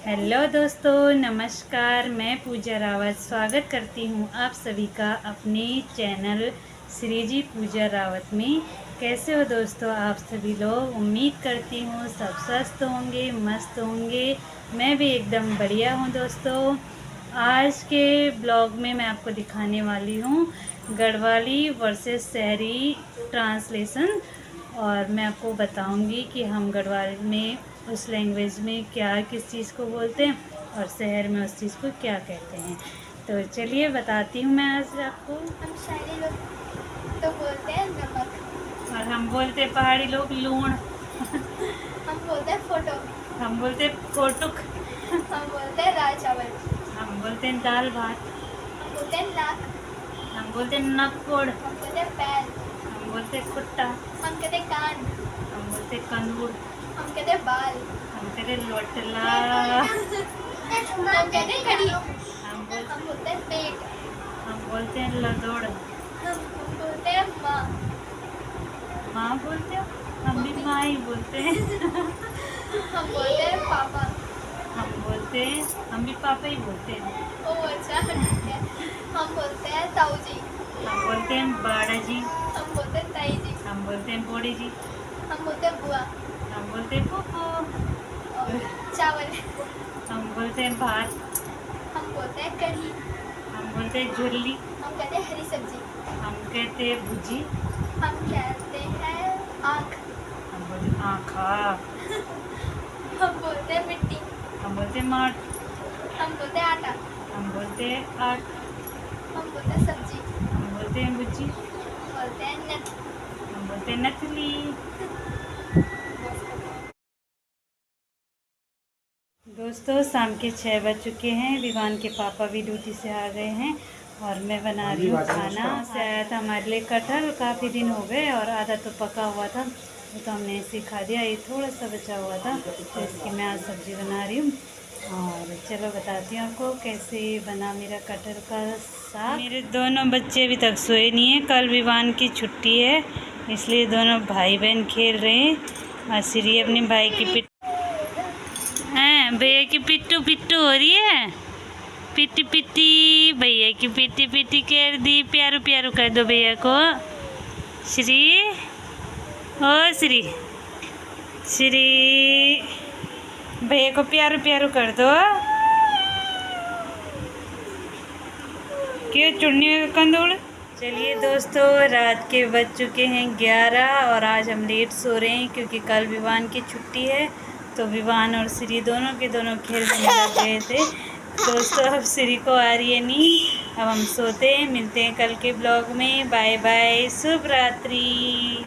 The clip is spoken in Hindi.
हेलो दोस्तों, नमस्कार। मैं पूजा रावत स्वागत करती हूँ आप सभी का अपने चैनल श्रीजी पूजा रावत में। कैसे हो दोस्तों आप सभी लोग? उम्मीद करती हूँ सब स्वस्थ होंगे, मस्त होंगे। मैं भी एकदम बढ़िया हूँ दोस्तों। आज के ब्लॉग में मैं आपको दिखाने वाली हूँ गढ़वाली वर्सेस शहरी ट्रांसलेशन। और मैं आपको बताऊंगी कि हम गढ़वाल में उस लैंग्वेज में क्या किस चीज़ को बोलते हैं और शहर में उस चीज़ को क्या कहते हैं। तो चलिए बताती हूँ मैं आज आपको। हम शहरी लोग तो बोलते हैं नमक, और हम बोलते हैं पहाड़ी लोग लूण। हम बोलते हैं फोटो, हम बोलते हैं कोटुक। हम बोलते हैं दाल चावल, हम बोलते हैं दाल भात। हम बोलते हैं नाक, हम बोलते हैं नक्कोड़। हम बोलते हैं पैर, हम बोलते हैं खुट्टा। हम कहते हैं कान, हम बोलते हैं कंदूर। हम कहते हैं बाल, हम कहते हैं लोटला। हम कहते हैं कड़ी, हम बोलते हैं पेट, बोलते हैं लदोड़। हम बोलते हैं माँ, माँ बोलते हो? हम भी माँ ही बोलते हैं। हम बोलते हैं पापा। हम भी पापा ही बोलते हैं। ओ अच्छा ठीक है। हम बोलते हैं ताऊ जी, हम बोलते हैं बाड़ा जी। हम बोलते हैं ताई जी, हम बोलते हैं बोड़ी जी। हम बोलते हैं बुआ हम बोलते हैं फूफू। और चावल, हम बोलते हैं भात। हम बोलते हैं कढ़ी, हम बोलते हैं झुल्ली। हम कहते हैं हरी सब्जी, हम कहते हैं भुजी। हम कहते हैं आँख, हम बोलते हैं आँखा। हम बोलते हैं मिट्टी, हम बोलते हैं माट। हम बोलते हैं आटा, हम बोलते हैं आट। हम बोलते हैं सब्जी, हम बोलते हैं भुजी। बोलते हैं नट। हम बोलते हैं नथली। दोस्तों शाम के 6 बज चुके हैं। विवान के पापा भी ड्यूटी से आ गए हैं और मैं बना रही हूँ खाना। से आया था हमारे लिए कटहल, काफ़ी दिन हो गए और आधा तो पका हुआ था, वो तो हमने ऐसे खा दिया। ये थोड़ा सा बचा हुआ था तो इसकी मैं आज सब्ज़ी बना रही हूँ। और चलो बताती हूँ आपको कैसे बना मेरा कटहल का साग। मेरे दोनों बच्चे अभी तक सोए नहीं हैं। कल विवान की छुट्टी है इसलिए दोनों भाई बहन खेल रहे हैं। और श्री अपने भाई की पिट हैं, भैया की पिट्टू पिट्टू हो रही है। पिट्टी पिट्टी, भैया की पिट्टी पिट्टी कर दी। प्यारू प्यारू कर दो भैया को। श्री, ओ श्री, श्री भैया को प्यारू प्यारू कर दो। क्यों चुन्नी में कंदूड़। चलिए दोस्तों, रात के बज चुके हैं 11 और आज हम लेट सो रहे हैं क्योंकि कल विवान की छुट्टी है। तो विवान और श्री दोनों के दोनों खेलने लग गए थे। दोस्तों अब श्री को आ रही है नींद। अब हम सोते हैं। मिलते हैं कल के ब्लॉग में। बाय बाय, शुभ रात्रि।